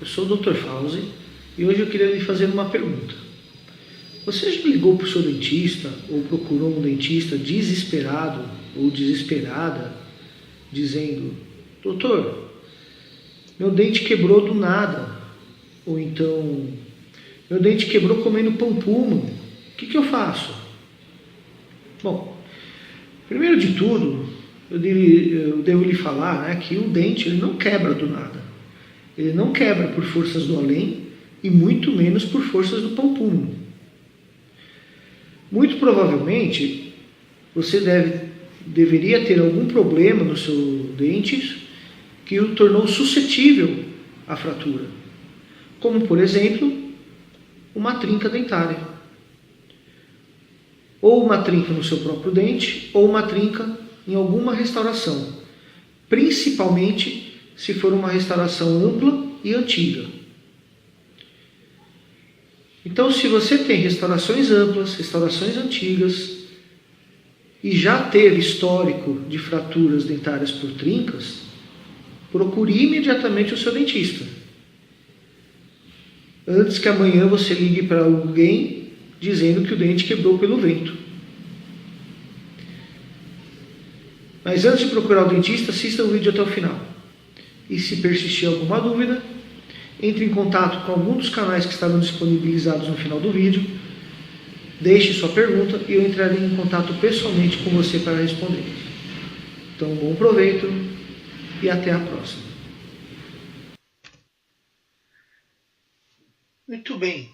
Eu sou o Dr. Fauzi e hoje eu queria lhe fazer uma pergunta. Você já ligou para o seu dentista ou procurou um dentista desesperado ou desesperada, dizendo: Doutor, meu dente quebrou do nada, ou então, meu dente quebrou comendo pão puma, o que eu faço? Bom, primeiro de tudo, eu devo lhe falar, né, que o dente ele não quebra do nada. Ele não quebra por forças do além e muito menos por forças do pão puma. Muito provavelmente, você deveria ter algum problema no seu dente que o tornou suscetível à fratura. Como, por exemplo, uma trinca dentária. Ou uma trinca no seu próprio dente, ou uma trinca em alguma restauração. Principalmente se for uma restauração ampla e antiga. Então, se você tem restaurações amplas, restaurações antigas, e já teve histórico de fraturas dentárias por trincas, procure imediatamente o seu dentista. Antes que amanhã você ligue para alguém dizendo que o dente quebrou pelo vento. Mas antes de procurar o dentista, assista o vídeo até o final. E se persistir alguma dúvida, entre em contato com algum dos canais que estarão disponibilizados no final do vídeo, deixe sua pergunta e eu entrarei em contato pessoalmente com você para responder. Então, bom proveito e até a próxima. Muito bem.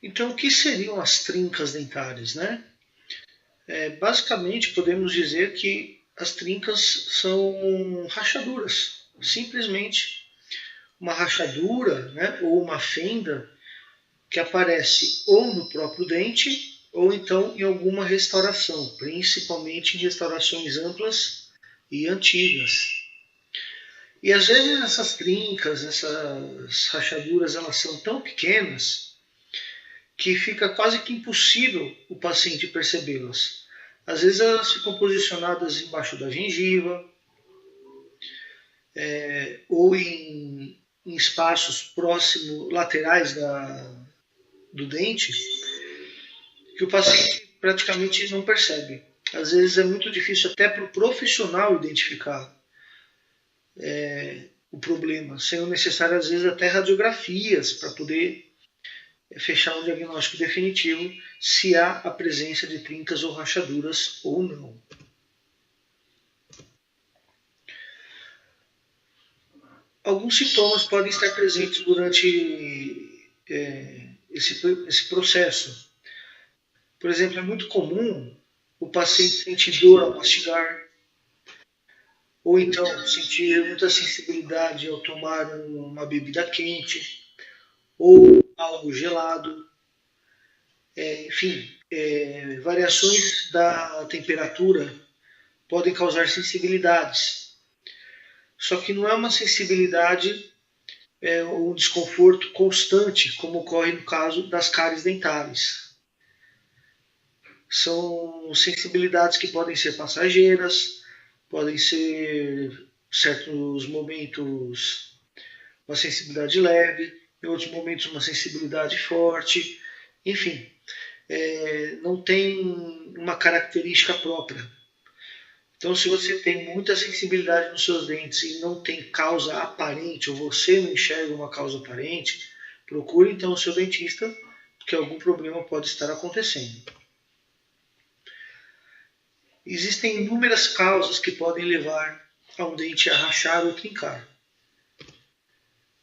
Então, o que seriam as trincas dentárias, né? Basicamente, podemos dizer que as trincas são rachaduras. Simplesmente uma rachadura, né, ou uma fenda que aparece ou no próprio dente ou então em alguma restauração, principalmente em restaurações amplas e antigas. E às vezes essas trincas, essas rachaduras, elas são tão pequenas que fica quase que impossível o paciente percebê-las. Às vezes elas ficam posicionadas embaixo da gengiva, ou em espaços próximos, laterais do dente, que o paciente praticamente não percebe. Às vezes é muito difícil até para o profissional identificar o problema, sendo necessário às vezes até radiografias para poder fechar um diagnóstico definitivo se há a presença de trincas ou rachaduras ou não. Alguns sintomas podem estar presentes durante esse processo. Por exemplo, é muito comum o paciente sentir dor ao mastigar, ou então sentir muita sensibilidade ao tomar uma bebida quente, ou algo gelado. Enfim, variações da temperatura podem causar sensibilidades. Só que não é uma sensibilidade ou um desconforto constante, como ocorre no caso das cáries dentárias. São sensibilidades que podem ser passageiras, podem ser, em certos momentos, uma sensibilidade leve, em outros momentos uma sensibilidade forte, enfim, não tem uma característica própria. Então, se você tem muita sensibilidade nos seus dentes e não tem causa aparente, ou você não enxerga uma causa aparente, procure então o seu dentista, porque algum problema pode estar acontecendo. Existem inúmeras causas que podem levar a um dente a rachar ou trincar.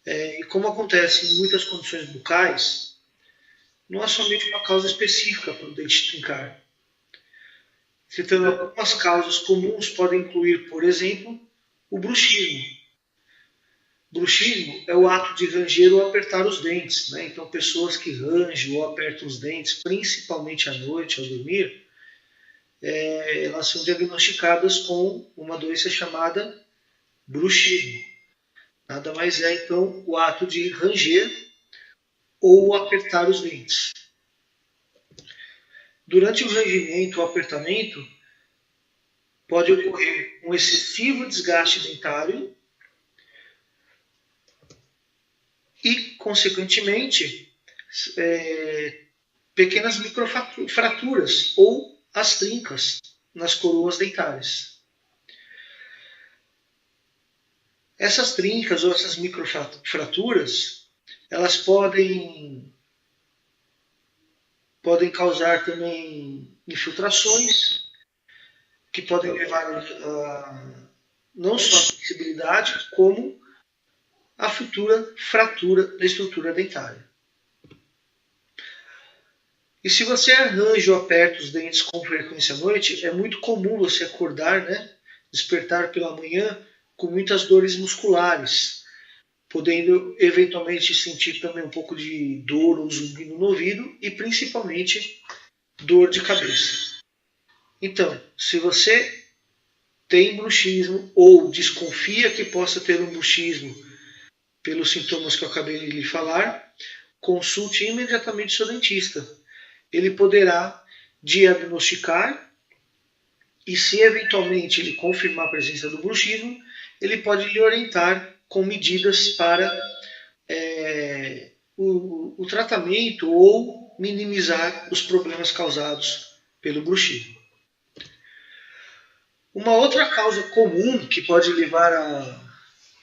E como acontece em muitas condições bucais, não há somente uma causa específica para o dente trincar. Citando algumas causas comuns, podem incluir, por exemplo, o bruxismo. Bruxismo é o ato de ranger ou apertar os dentes, né? Então, pessoas que rangem ou apertam os dentes, principalmente à noite, ao dormir, elas são diagnosticadas com uma doença chamada bruxismo. Nada mais é, então, o ato de ranger ou apertar os dentes. Durante o rangimento ou apertamento, pode ocorrer um excessivo desgaste dentário, e, consequentemente, pequenas microfraturas ou as trincas nas coroas dentárias. Essas trincas ou essas microfraturas, elas podem causar também infiltrações, que podem levar a não só a sensibilidade, como a futura fratura da estrutura dentária. E se você arranja ou aperta os dentes com frequência à noite, é muito comum você acordar, despertar pela manhã com muitas dores musculares, podendo eventualmente sentir também um pouco de dor ou zumbido no ouvido e principalmente dor de cabeça. Então, se você tem bruxismo ou desconfia que possa ter um bruxismo pelos sintomas que eu acabei de lhe falar, consulte imediatamente seu dentista. Ele poderá diagnosticar e, se eventualmente ele confirmar a presença do bruxismo, ele pode lhe orientar com medidas para o tratamento ou minimizar os problemas causados pelo bruxismo. Uma outra causa comum que pode levar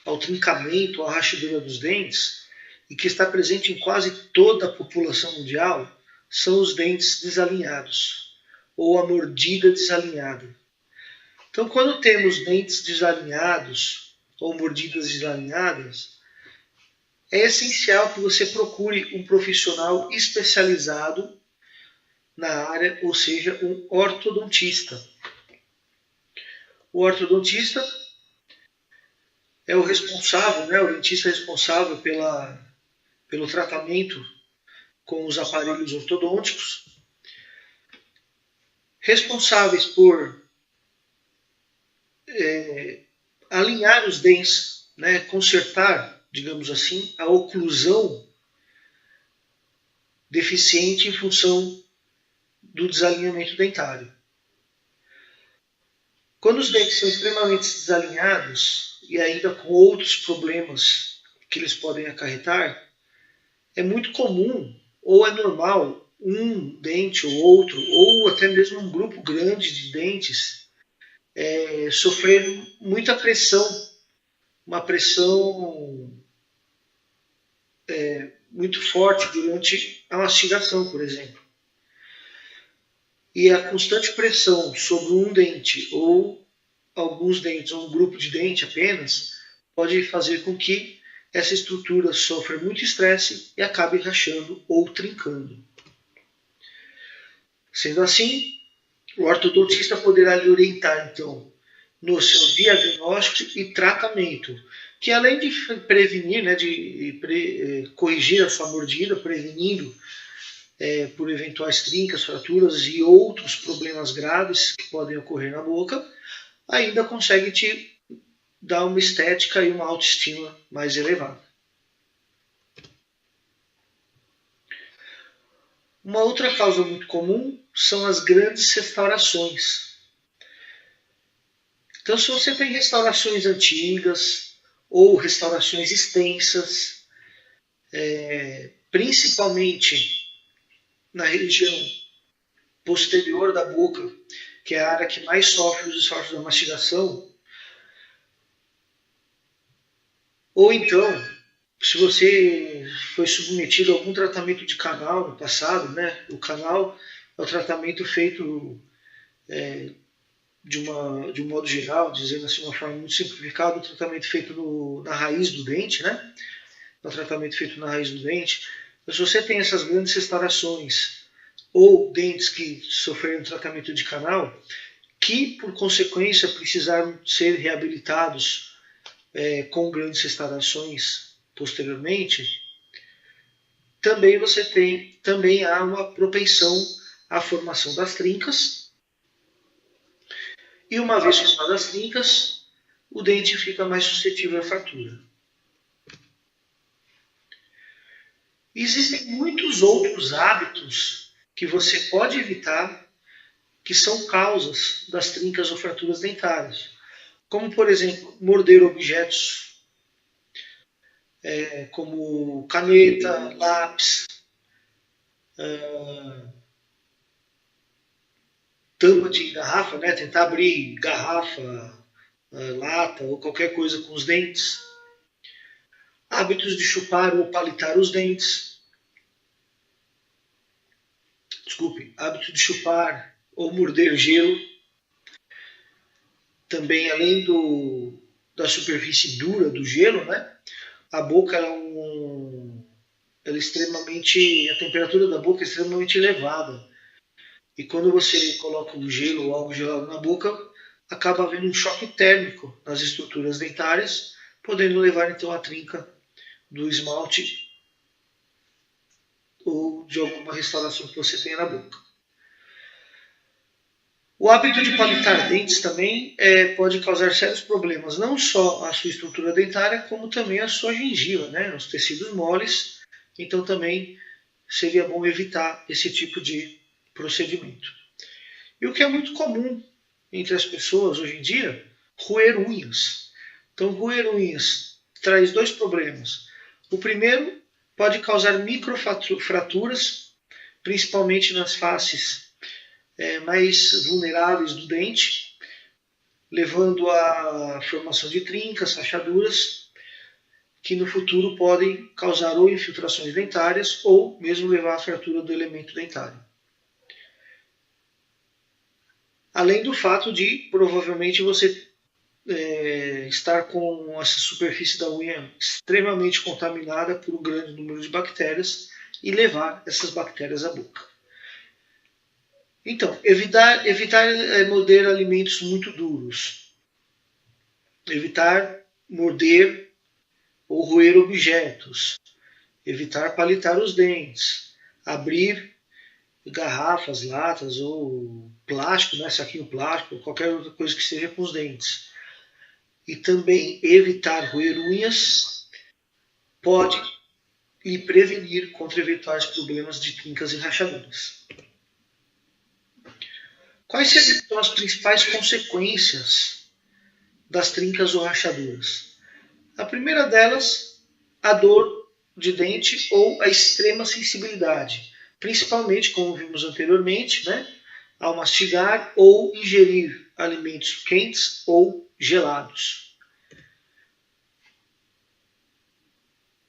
ao trincamento, à rachadura dos dentes, e que está presente em quase toda a população mundial, são os dentes desalinhados, ou a mordida desalinhada. Então, quando temos dentes desalinhados, ou mordidas desalinhadas, é essencial que você procure um profissional especializado na área, ou seja, um ortodontista. O ortodontista é o responsável, o dentista responsável pelo tratamento com os aparelhos ortodônticos, responsáveis por alinhar os dentes, consertar, digamos assim, a oclusão deficiente em função do desalinhamento dentário. Quando os dentes são extremamente desalinhados e ainda com outros problemas que eles podem acarretar, é muito comum ou é normal um dente ou outro, ou até mesmo um grupo grande de dentes, sofrer muita pressão, uma pressão muito forte durante a mastigação, por exemplo. E a constante pressão sobre um dente ou alguns dentes, ou um grupo de dente apenas, pode fazer com que essa estrutura sofra muito estresse e acabe rachando ou trincando. Sendo assim, o ortodontista poderá lhe orientar, então, no seu diagnóstico e tratamento, que além de prevenir, corrigir a sua mordida, prevenindo por eventuais trincas, fraturas e outros problemas graves que podem ocorrer na boca, ainda consegue te dar uma estética e uma autoestima mais elevada. Uma outra causa muito comum são as grandes restaurações. Então, se você tem restaurações antigas ou restaurações extensas, principalmente na região posterior da boca, que é a área que mais sofre os esforços da mastigação, ou então, se você foi submetido a algum tratamento de canal no passado, o canal é o tratamento feito de um modo geral, dizendo assim de uma forma muito simplificada, o tratamento feito na raiz do dente, o tratamento feito na raiz do dente. Então, se você tem essas grandes restaurações ou dentes que sofreram tratamento de canal, que por consequência precisaram ser reabilitados com grandes restaurações posteriormente, também há uma propensão à formação das trincas. E uma vez formadas as trincas, o dente fica mais suscetível à fratura. Existem muitos outros hábitos que você pode evitar, que são causas das trincas ou fraturas dentárias. Como, por exemplo, morder objetos, como caneta, lápis, tampa de garrafa, né? Tentar abrir garrafa, lata ou qualquer coisa com os dentes. Hábitos de chupar ou palitar os dentes. Desculpe, hábito de chupar ou morder gelo. Também, além da superfície dura do gelo, né? A boca ela é extremamente, a temperatura da boca é extremamente elevada. E quando você coloca um gelo ou algo gelado na boca, acaba havendo um choque térmico nas estruturas dentárias, podendo levar então à trinca do esmalte ou de alguma restauração que você tenha na boca. O hábito de palitar dentes também pode causar sérios problemas, não só à sua estrutura dentária, como também à sua gengiva, né, os tecidos moles. Então também seria bom evitar esse tipo de procedimento. E o que é muito comum entre as pessoas hoje em dia, roer unhas. Então, roer unhas traz dois problemas. O primeiro pode causar microfraturas, principalmente nas faces mais vulneráveis do dente, levando à formação de trincas, rachaduras, que no futuro podem causar ou infiltrações dentárias ou mesmo levar à fratura do elemento dentário. Além do fato de provavelmente você estar com essa superfície da unha extremamente contaminada por um grande número de bactérias e levar essas bactérias à boca. Então, evitar morder alimentos muito duros. Evitar morder ou roer objetos. Evitar palitar os dentes. Abrir garrafas, latas ou plástico, né, saquinho plástico, qualquer outra coisa que seja com os dentes. E também evitar roer unhas pode lhe prevenir contra eventuais problemas de trincas e rachaduras. Quais seriam as principais consequências das trincas ou rachaduras? A primeira delas, a dor de dente ou a extrema sensibilidade, principalmente, como vimos anteriormente, né, ao mastigar ou ingerir alimentos quentes ou gelados.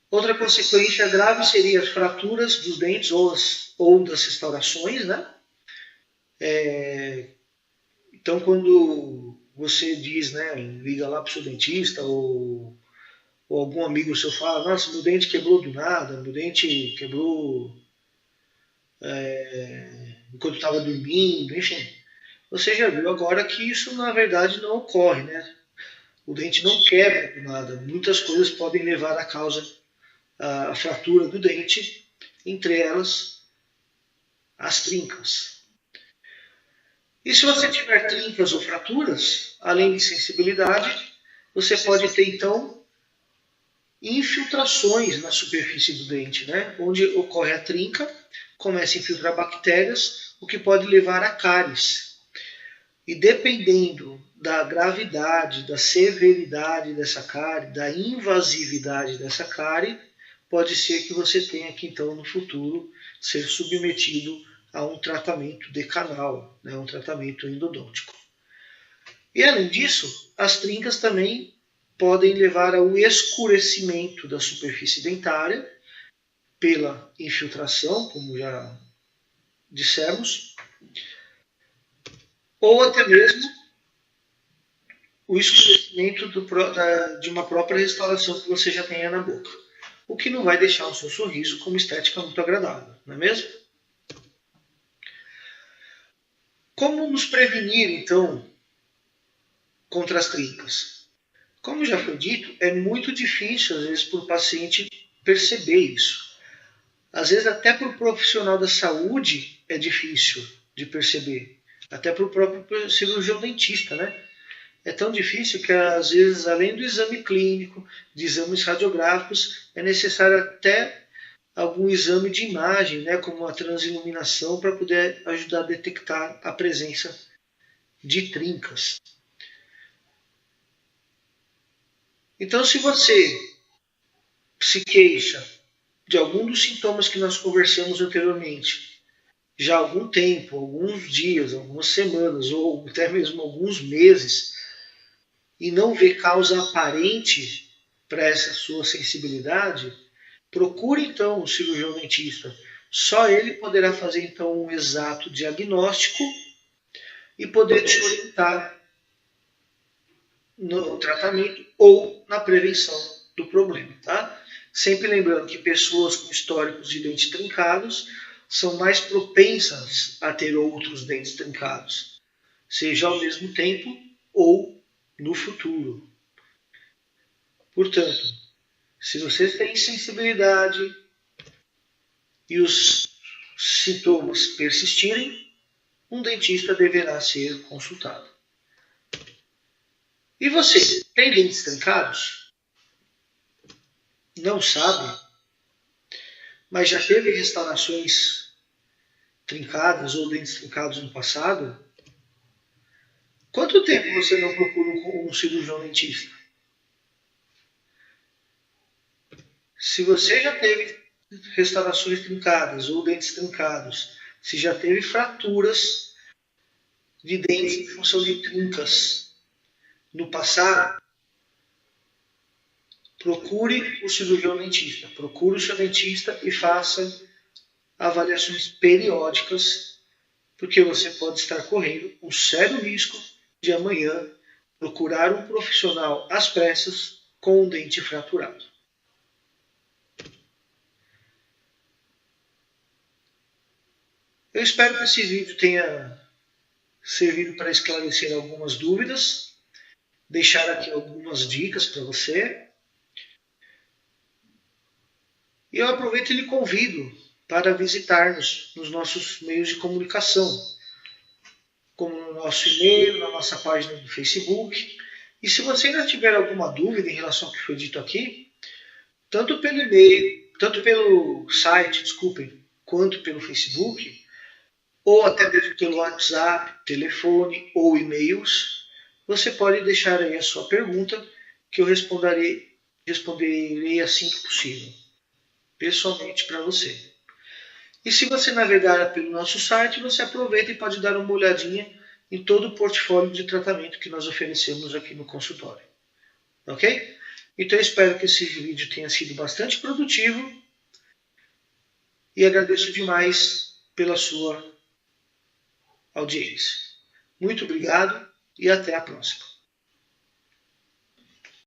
Outra consequência grave seria as fraturas dos dentes ou das restaurações, né? Então, quando você diz, né, liga lá para o seu dentista ou algum amigo seu fala, nossa, meu dente quebrou do nada, meu dente quebrou enquanto estava dormindo, enfim. Você já viu agora que isso na verdade não ocorre, né? O dente não quebra do nada. Muitas coisas podem levar à causa a fratura do dente, entre elas as trincas. E se você tiver trincas ou fraturas, além de sensibilidade, você pode ter então infiltrações na superfície do dente, né? Onde ocorre a trinca, começa a infiltrar bactérias, o que pode levar a cáries. E dependendo da gravidade, da severidade dessa cárie, da invasividade dessa cárie, pode ser que você tenha que então no futuro ser submetido a um tratamento decanal, né, um tratamento endodôntico. E além disso, as trincas também podem levar ao escurecimento da superfície dentária pela infiltração, como já dissemos, ou até mesmo o escurecimento de uma própria restauração que você já tenha na boca, o que não vai deixar o seu sorriso com uma estética muito agradável, não é mesmo? Como nos prevenir, então, contra as trincas? Como já foi dito, é muito difícil, às vezes, para o paciente perceber isso. Às vezes, até para o profissional da saúde é difícil de perceber. Até para o próprio cirurgião dentista, né? É tão difícil que, às vezes, além do exame clínico, de exames radiográficos, é necessário até algum exame de imagem, né, como a transiluminação, para poder ajudar a detectar a presença de trincas. Então, se você se queixa de algum dos sintomas que nós conversamos anteriormente, já há algum tempo, alguns dias, algumas semanas ou até mesmo alguns meses, e não vê causa aparente para essa sua sensibilidade, procure então o cirurgião dentista. Só ele poderá fazer então um exato diagnóstico e poder te orientar no tratamento ou na prevenção do problema, tá? Sempre lembrando que pessoas com históricos de dentes trincados são mais propensas a ter outros dentes trincados, seja ao mesmo tempo ou no futuro. Portanto, se você tem sensibilidade e os sintomas persistirem, um dentista deverá ser consultado. E você, tem dentes trincados? Não sabe? Mas já teve restaurações trincadas ou dentes trincados no passado? Quanto tempo você não procura um cirurgião dentista? Se você já teve restaurações trincadas ou dentes trincados, se já teve fraturas de dentes em função de trincas no passado, procure o cirurgião dentista. Procure o seu dentista e faça avaliações periódicas, porque você pode estar correndo um sério risco de amanhã procurar um profissional às pressas com um dente fraturado. Eu espero que esse vídeo tenha servido para esclarecer algumas dúvidas, deixar aqui algumas dicas para você. E eu aproveito e lhe convido para visitar-nos nos nossos meios de comunicação, como no nosso e-mail, na nossa página do Facebook. E se você ainda tiver alguma dúvida em relação ao que foi dito aqui, tanto pelo e-mail, tanto pelo site, desculpem, quanto pelo Facebook, ou até mesmo pelo WhatsApp, telefone ou e-mails, você pode deixar aí a sua pergunta que eu responderei assim que possível, pessoalmente para você. E se você navegar pelo nosso site, você aproveita e pode dar uma olhadinha em todo o portfólio de tratamento que nós oferecemos aqui no consultório. Ok? Então eu espero que esse vídeo tenha sido bastante produtivo e agradeço demais pela sua audiência. Muito obrigado e até a próxima.